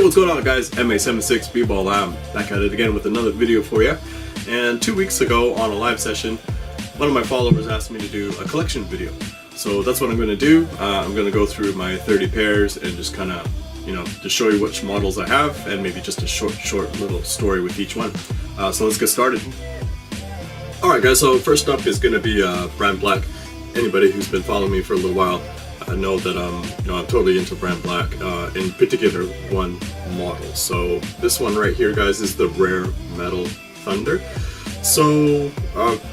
what's going on, guys? MA76 B-Ball. I'm back at it again with another video for you. And 2 weeks ago on a live session, one of my followers asked me to do a collection video. So that's what I'm going to do. I'm going to go through my 30 pairs and just kind of, to show you which models I have and maybe just a short little story with each one. So let's get started. Alright guys, so first up is going to be Brandblack. Anybody who's been following me for a little while know that I'm totally into Brandblack, in particular one model. So this one right here, guys, is the Rare Metal Thunder. So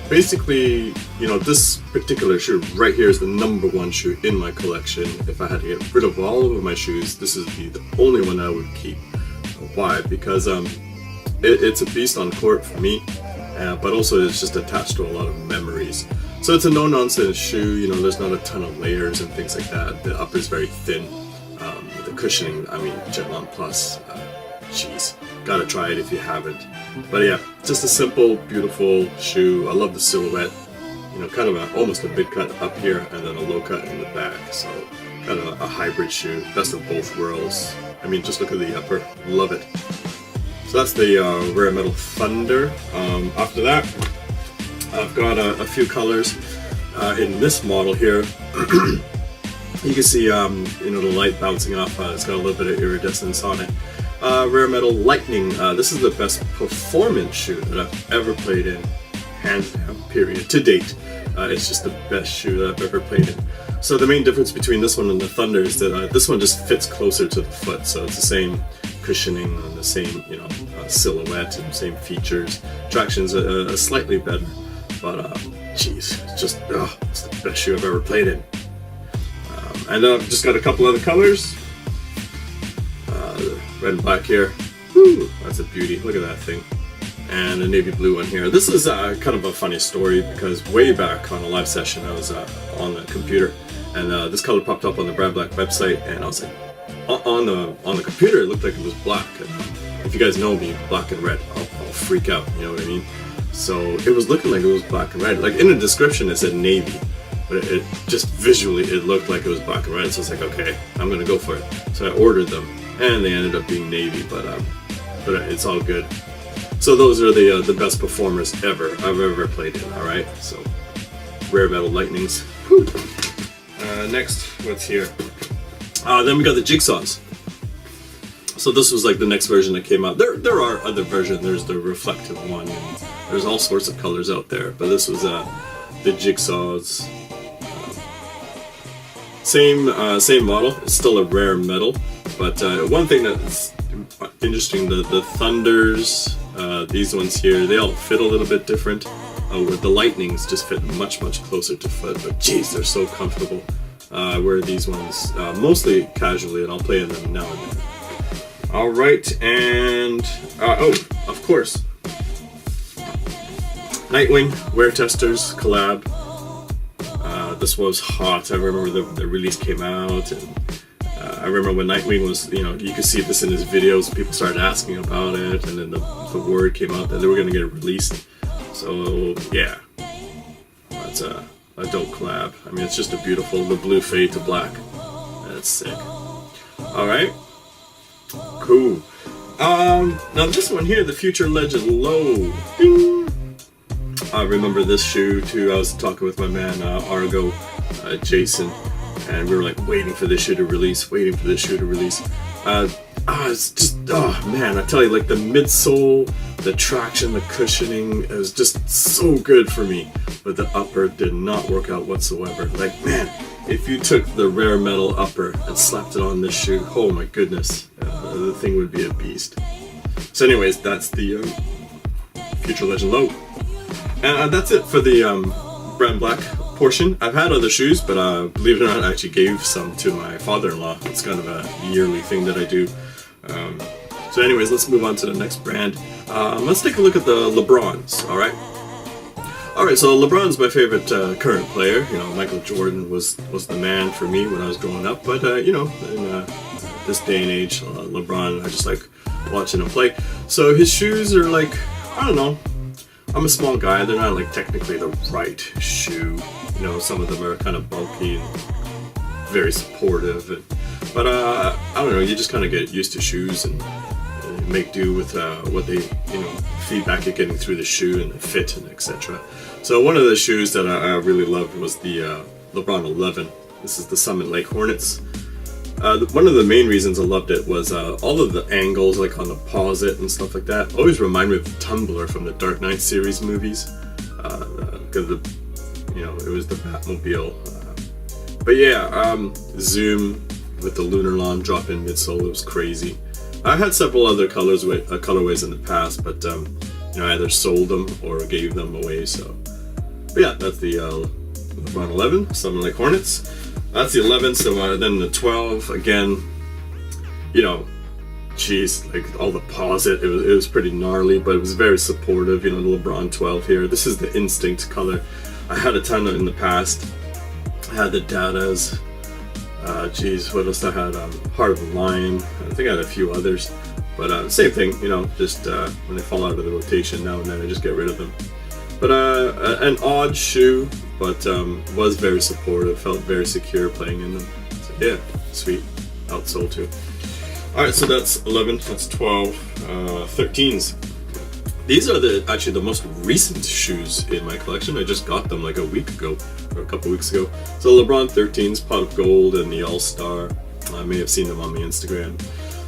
basically, this particular shoe right here is the #1 shoe in my collection. If I had to get rid of all of my shoes, this is the only one I would keep. Why? Because it's a beast on court for me, but also it's just attached to a lot of memories. So it's a no-nonsense shoe, there's not a ton of layers and things like that. The upper is very thin. The cushioning, Jetlon Plus, jeez, gotta try it if you haven't. But yeah, just a simple, beautiful shoe. I love the silhouette, kind of almost a big cut up here and then a low cut in the back. So kind of a hybrid shoe, best of both worlds. Just look at the upper, love it. So that's the Rare Metal Thunder. After that, I've got a few colors in this model here. You can see, the light bouncing off. It's got a little bit of iridescence on it. Rare Metal Lightning. This is the best performance shoe that I've ever played in, hands down, period, to date. It's just the best shoe that I've ever played in. So the main difference between this one and the Thunder is that this one just fits closer to the foot. So it's the same cushioning and the same, silhouette and same features. Traction's slightly better. But geez, it's the best shoe I've ever played in. And then I've just got a couple other colors. Red and black here. Woo, that's a beauty. Look at that thing. And a navy blue one here. This is kind of a funny story because way back on a live session I was on the computer and this color popped up on the Brandblack website and I was like, on the computer it looked like it was black. And if you guys know me, black and red, I'll freak out, you know what I mean? So it was looking like it was black and red. Like in the description it said navy, but it just visually it looked like it was black and red. So I was like, okay, I'm gonna go for it. So I ordered them, and they ended up being navy. But it's all good. So those are the best performers I've ever played in. All right, so Rare Metal Lightnings. Whew. Next, what's here? Then we got the Jigsaws. So this was like the next version that came out. There are other versions. There's the reflective one. And there's all sorts of colors out there. But this was the Jigsaws. Same model. It's still a rare metal. But one thing that's interesting, the Thunders, these ones here, they all fit a little bit different. Where the Lightnings just fit much closer to foot. But geez, they're so comfortable. Where these ones mostly casually, and I'll play in them now and then. Alright, and of course, Nightwing Wear Testers collab. This was hot. I remember the release came out, and I remember when Nightwing was, you could see this in his videos. People started asking about it, and then the word came out that they were going to get it released. So yeah, that's a dope collab. It's just a beautiful, the blue fade to black. That's sick. Alright. Cool. Now this one here, the Future Legend Low. Ding. I remember this shoe too. I was talking with my man Argo, Jason, and we were like waiting for this shoe to release. It's just, man, I tell you, like the midsole, the traction, the cushioning, it was just so good for me. But the upper did not work out whatsoever. Like, man, if you took the Rare Metal upper and slapped it on this shoe, oh my goodness, the thing would be a beast. So anyways, that's the Future Legend Low. And that's it for the Brandblack portion. I've had other shoes, but believe it or not, I actually gave some to my father-in-law. It's kind of a yearly thing that I do. So anyways, let's move on to the next brand. Let's take a look at the LeBrons, alright? Alright, so LeBron's my favorite current player. Michael Jordan was the man for me when I was growing up, but in this day and age, LeBron, I just like watching him play. So his shoes are like, I don't know, I'm a small guy, they're not like technically the right shoe. Some of them are kind of bulky and very supportive. But I don't know, you just kind of get used to shoes and make do with what they, feedback you're getting through the shoe and the fit and etc. So one of the shoes that I really loved was the LeBron 11. This is the Summit Lake Hornets. One of the main reasons I loved it was all of the angles, like on the posit and stuff like that, always remind me of Tumbler from the Dark Knight series movies. Because it was the Batmobile. But yeah, Zoom with the lunar lawn drop in midsole, it was crazy. I had several other colorways in the past, but I either sold them or gave them away. So, but yeah, that's the LeBron 11, Summit Lake Hornets. That's the 11. So then the 12 again. Like all the posit, it was pretty gnarly, but it was very supportive. The LeBron 12 here. This is the Instinct color. I had a ton in the past. I had the Dadas. What else I had? Heart of the Lion. I think I had a few others, but same thing. Just when they fall out of the rotation now and then, I just get rid of them. But an odd shoe, but was very supportive. Felt very secure playing in them. So yeah, sweet. Outsole too. All right, so that's 11. That's 12. 13s. These are actually the most recent shoes in my collection. I just got them like a week ago, or a couple weeks ago. So LeBron 13s, pot of gold and the All-Star. I may have seen them on my Instagram.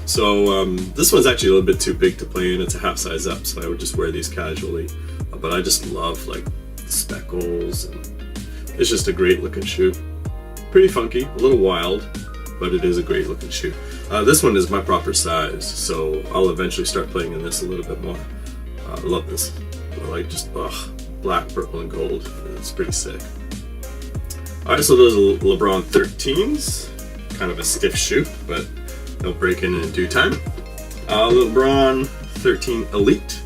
So this one's actually a little bit too big to play in. It's a half size up, so I would just wear these casually. But I just love like the speckles, and it's just a great looking shoe. Pretty funky, a little wild, but it is a great looking shoe. This one is my proper size, so I'll eventually start playing in this a little bit more. I love this. I like just black, purple, and gold. It's pretty sick. Alright, so those are LeBron 13s. Kind of a stiff shoe, but they'll break in due time. LeBron 13 Elite.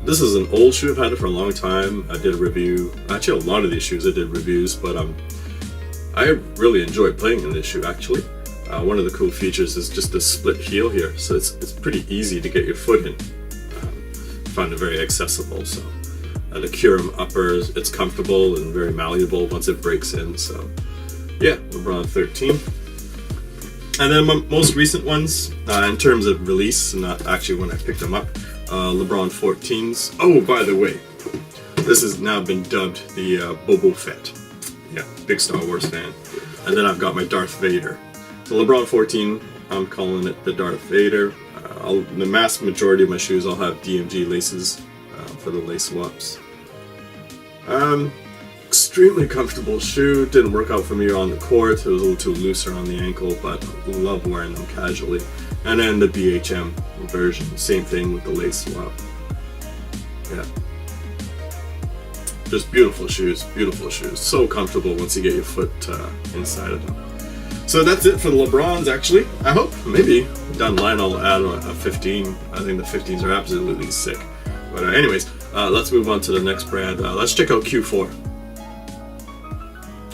This is an old shoe. I've had it for a long time. I did a review. Actually, a lot of these shoes I did reviews, but I really enjoyed playing in this shoe actually. One of the cool features is just the split heel here, so it's pretty easy to get your foot in. I find it very accessible. So the Curum upper, it's comfortable and very malleable once it breaks in. So yeah, LeBron 13. And then my most recent ones, in terms of release, not actually when I picked them up, LeBron 14s. Oh, by the way, this has now been dubbed the Boba Fett. Yeah, big Star Wars fan. And then I've got my Darth Vader. The LeBron 14, I'm calling it the Darth Vader. The mass majority of my shoes, I'll have DMG laces for the lace swaps. Extremely comfortable shoe. Didn't work out for me on the court. It was a little too looser on the ankle, but love wearing them casually. And then the BHM version, same thing with the lace swap. Yeah. Just beautiful shoes, beautiful shoes. So comfortable once you get your foot inside of them. So that's it for the LeBrons actually. I hope maybe down the line I'll add a 15. I think the 15s are absolutely sick. But anyways, let's move on to the next brand. Let's check out Q4.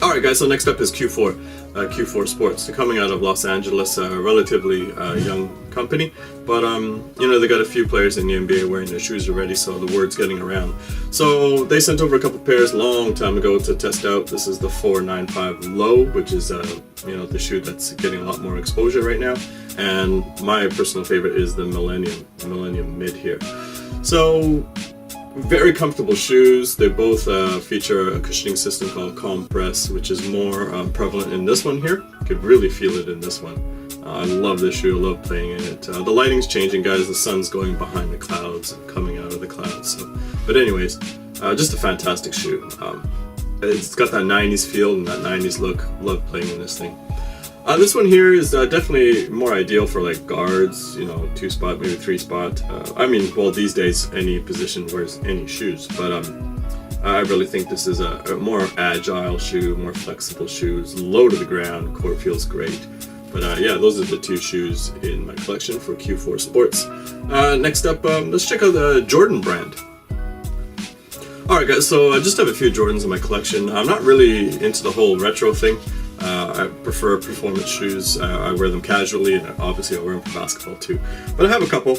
Alright guys, so next up is Q4. Q4 Sports. They're coming out of Los Angeles, a relatively young company, but they got a few players in the NBA wearing their shoes already, so the word's getting around. So they sent over a couple pairs a long time ago to test out. This is the 495 Low, which is the shoe that's getting a lot more exposure right now, and my personal favorite is the Millennium Mid here. So very comfortable shoes. They both feature a cushioning system called Compress, which is more prevalent in this one here. You could really feel it in this one. I love this shoe. I love playing in it. The lighting's changing, guys. The sun's going behind the clouds and coming out of the clouds. But anyways, just a fantastic shoe. It's got that 90s feel and that 90s look. Love playing in this thing. This one here is definitely more ideal for like guards, 2-spot, maybe 3-spot. These days any position wears any shoes, but I really think this is a more agile shoe, more flexible shoes, low to the ground, court feels great. But yeah, those are the two shoes in my collection for Q4 Sports. Next up, let's check out the Jordan brand. Alright guys, so I just have a few Jordans in my collection. I'm not really into the whole retro thing. I prefer performance shoes. I wear them casually, and obviously I wear them for basketball too. But I have a couple,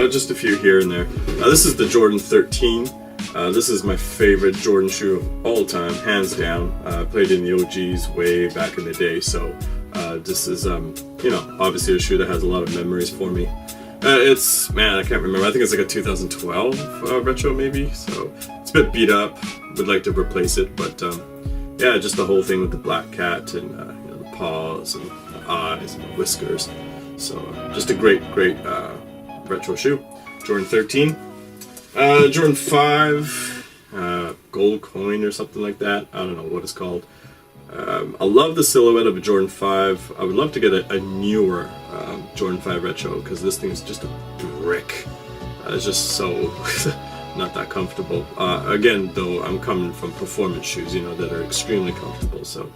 just a few here and there. This is the Jordan 13. This is my favorite Jordan shoe of all time, hands down. I played in the OGs way back in the day, so this is, you know, obviously a shoe that has a lot of memories for me. Man, I can't remember. I think it's like a 2012 retro maybe, so it's a bit beat up. Would like to replace it, but yeah, just the whole thing with the black cat and you know, the paws and the eyes and the whiskers. So just a great retro shoe. Jordan 13. Jordan 5, gold coin or something like that. I don't know what it's called. I love the silhouette of a Jordan 5. I would love to get a newer Jordan 5 retro, because this thing is just a brick. It's just so not that comfortable. Again, though, I'm coming from performance shoes, you know, that are extremely comfortable. So,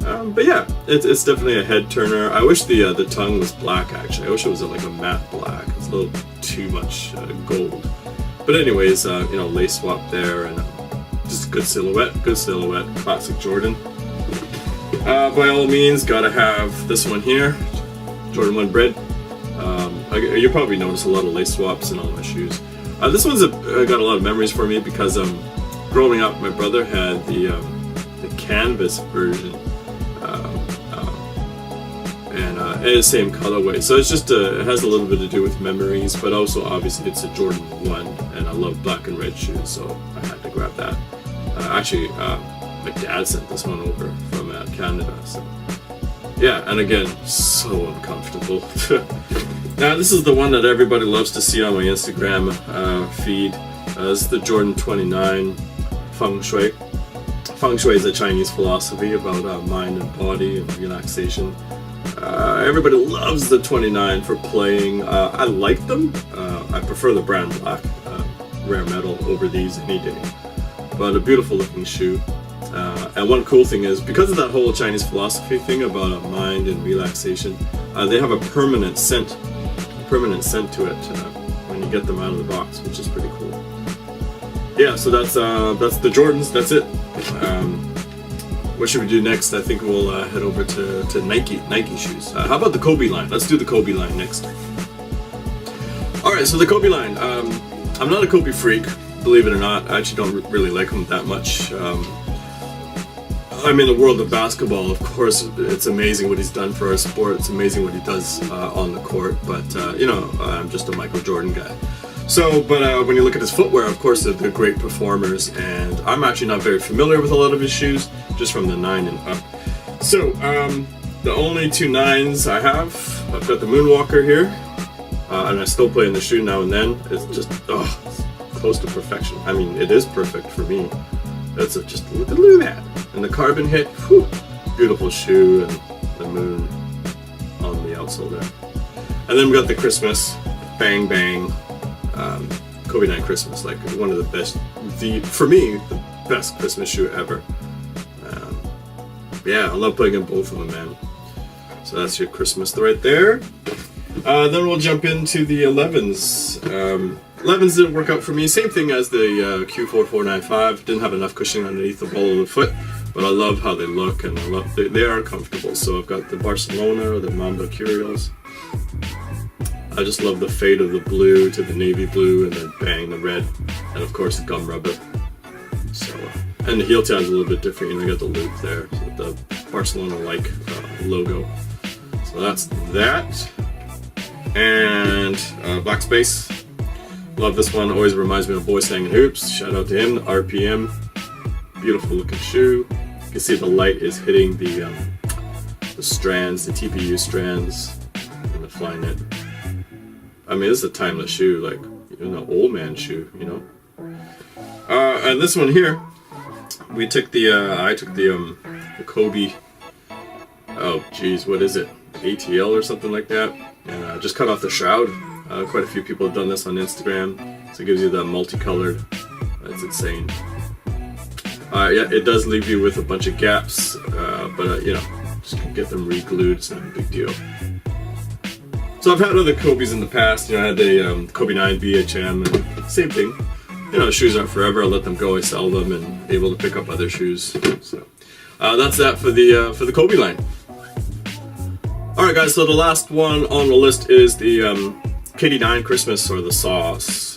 but yeah, it's definitely a head turner. I wish the tongue was black. Actually, I wish it was like a matte black. It's a little too much gold. But anyways, you know, lace swap there, and just a good silhouette, classic Jordan. By all means, gotta have this one here, Jordan 1 Bread. You probably notice a lot of lace swaps in all my shoes. This one's got a lot of memories for me because growing up, my brother had the canvas version, and the same colorway. So it's just it has a little bit to do with memories, but also obviously it's a Jordan 1, and I love black and red shoes, so I had to grab that. Actually, my dad sent this one over from Canada, so yeah, and again, so uncomfortable. Now this is the one that everybody loves to see on my Instagram feed. This is the Jordan 29 Feng Shui. Feng Shui is a Chinese philosophy about mind and body and relaxation. Everybody loves the 29 for playing. I like them. I prefer the Brandblack rare metal over these any day. But a beautiful looking shoe. And one cool thing is, because of that whole Chinese philosophy thing about mind and relaxation, they have a permanent scent to it when you get them out of the box, which is pretty cool. Yeah, so that's the Jordans. That's it. What should we do next? I think we'll head over to Nike shoes. How about the Kobe line? Let's do the Kobe line next. Alright, so the Kobe line. I'm not a Kobe freak, believe it or not. I actually don't really like him that much. I'm in the world of basketball, of course. It's amazing what he's done for our sport. It's amazing what he does on the court. But, you know, I'm just a Michael Jordan guy. So, but when you look at his footwear, of course, they're great performers. And I'm actually not very familiar with a lot of his shoes, just from the 9 and up. So, the only 2 9s I have, I've got the Moonwalker here. And I still play in the shoe now and then. It's just, it's close to perfection. I mean, it is perfect for me. That's just, look at that. And the carbon hit, whew, beautiful shoe, and the moon on the outsole there. And then we got the Christmas, bang bang, Kobe 9 Christmas, like one of the best, for me, the best Christmas shoe ever. Yeah, I love playing in both of them, man. So that's your Christmas right there. Then we'll jump into the 11s. 11s didn't work out for me. Same thing as the Q4495. Didn't have enough cushioning underneath the ball of the foot, but I love how they look, and they are comfortable. So I've got the Barcelona, the Mamba Curios. I just love the fade of the blue to the navy blue, and then bang, the red, and of course the gum rubber. So, and the heel tab's a little bit different. You know, you got the loop there, so the Barcelona-like logo. So that's that. And Black Space. Love this one. Always reminds me of Boy Slangin' Hoops. Shout out to him. RPM. Beautiful looking shoe. You can see the light is hitting the strands, the TPU strands, and the fly knit. I mean, this is a timeless shoe, like, you know, old man shoe, you know. And this one here, we took I took the Kobe. Oh, geez, what is it? ATL or something like that. And just cut off the shroud. Quite a few people have done this on Instagram, so it gives you that multicolored. It's insane. Yeah, it does leave you with a bunch of gaps, but you know, just get them re-glued. It's not a big deal. So I've had other Kobe's in the past. You know, I had the Kobe 9 BHM, and same thing. You know, shoes aren't forever. I let them go. I sell them, and able to pick up other shoes. So that's that for the Kobe line. Alright guys, so the last one on the list is the KD9 Christmas, or the Sauce.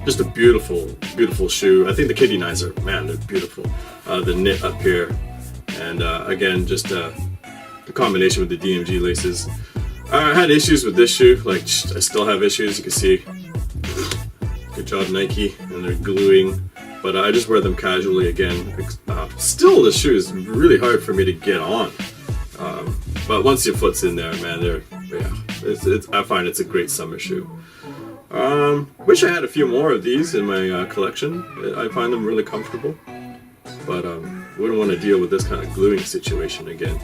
just a beautiful, beautiful shoe. I think the Kitty 9s are, man, they're beautiful. The knit up here, and again, just the combination with the DMG laces. I had issues with this shoe, like I still have issues, you can see. Good job Nike, and they're gluing, but I just wear them casually again. Still, the shoe is really hard for me to get on, but once your foot's in there, man, I find it's a great summer shoe. Wish I had a few more of these in my collection. I find them really comfortable, but wouldn't want to deal with this kind of gluing situation again.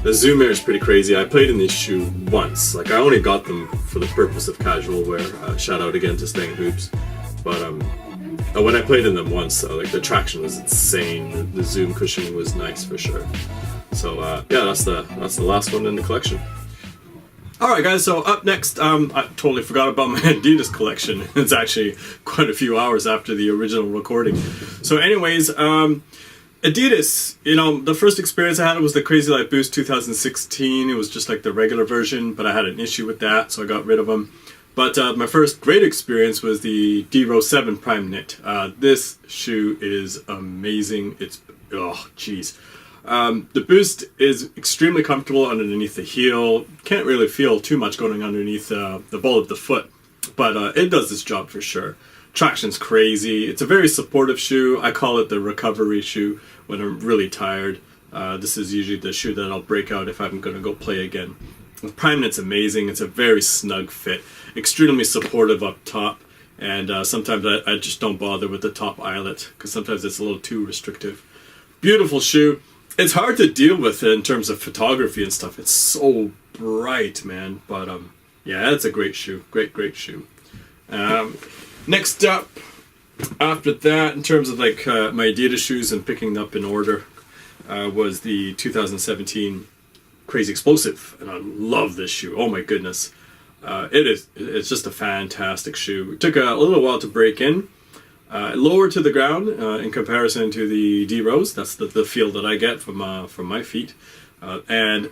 The Zoom Air is pretty crazy. I played in this shoe once. Like, I only got them for the purpose of casual wear. Shout out again to Stang Hoops. But when I played in them once, like, the traction was insane. The Zoom cushioning was nice for sure. So yeah, that's the last one in the collection. Alright guys, so up next, I totally forgot about my Adidas collection. It's actually quite a few hours after the original recording. So anyways, Adidas, you know, the first experience I had was the Crazy Light Boost 2016. It was just like the regular version, but I had an issue with that, so I got rid of them. But my first great experience was the D-Rose 7 Prime Knit. This shoe is amazing. It's, oh jeez. The Boost is extremely comfortable underneath the heel. Can't really feel too much going underneath the ball of the foot, but it does its job for sure. Traction's crazy. It's a very supportive shoe. I call it the recovery shoe when I'm really tired. This is usually the shoe that I'll break out if I'm going to go play again. The Prime Knit's amazing. It's a very snug fit, extremely supportive up top, and sometimes I just don't bother with the top eyelet because sometimes it's a little too restrictive. Beautiful shoe. It's hard to deal with in terms of photography and stuff. It's so bright, man. But yeah, it's a great shoe. Great shoe. Next up, after that, in terms of like my Adidas shoes and picking them up in order, was the 2017 Crazy Explosive, and I love this shoe. Oh my goodness, it's just a fantastic shoe. It took a little while to break in. Lower to the ground in comparison to the D-Rose. That's the feel that I get from my feet, and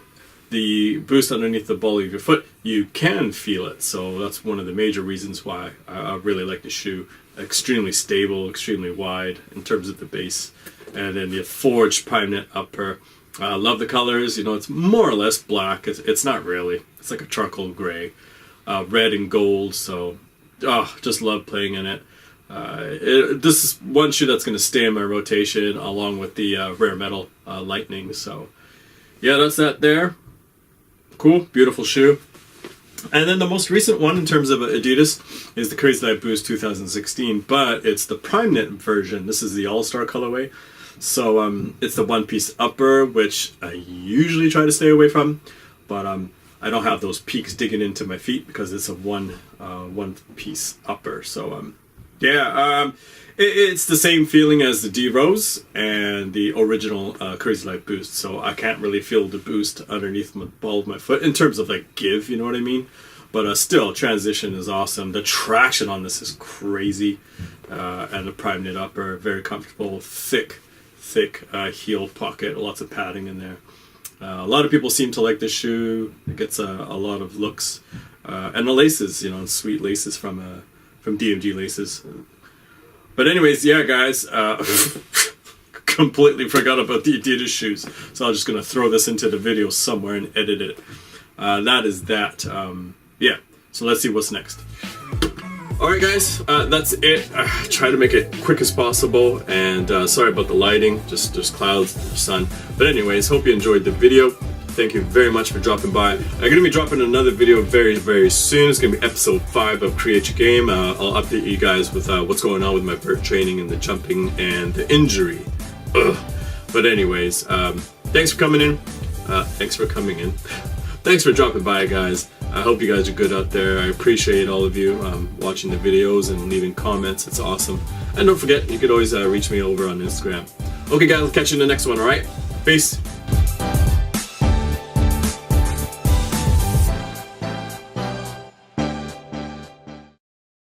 the boost underneath the ball of your foot, you can feel it. So that's one of the major reasons why I really like the shoe. Extremely stable, extremely wide in terms of the base, and then the forged Prime Knit upper. Love the colors. You know, it's more or less black. It's not really. It's like a charcoal gray, red and gold. So, just love playing in it. This is one shoe that's going to stay in my rotation along with the Rare Metal Lightning. So yeah, that's that there. Cool, beautiful shoe. And then the most recent one in terms of Adidas is the Crazy Light Boost 2016, but it's the Prime Knit version. This is the All-Star colorway. So it's the one-piece upper, which I usually try to stay away from, but I don't have those peaks digging into my feet because it's a one-piece upper. So yeah, it's the same feeling as the D-Rose and the original Crazy Light Boost, so I can't really feel the boost underneath the ball of my foot in terms of like give, you know what I mean? But still, transition is awesome. The traction on this is crazy, and the Prime Knit upper, very comfortable, thick heel pocket, lots of padding in there. A lot of people seem to like this shoe. It gets a lot of looks, and the laces, you know, sweet laces from DMG laces. But anyways, yeah guys, completely forgot about the Adidas shoes, so I'm just gonna throw this into the video somewhere and edit it. That is that. Yeah, so let's see what's next. Alright guys, that's it. Try to make it quick as possible, and sorry about the lighting, just there's clouds, there's sun. But anyways, hope you enjoyed the video. Thank you very much for dropping by. I'm going to be dropping another video very soon. It's going to be episode 5 of Create Your Game. I'll update you guys with what's going on with my vert training and the jumping and the injury. Ugh. But anyways, thanks for coming in. Thanks for dropping by, guys. I hope you guys are good out there. I appreciate all of you watching the videos and leaving comments. It's awesome. And don't forget, you could always reach me over on Instagram. Okay guys, I'll catch you in the next one, alright? Peace.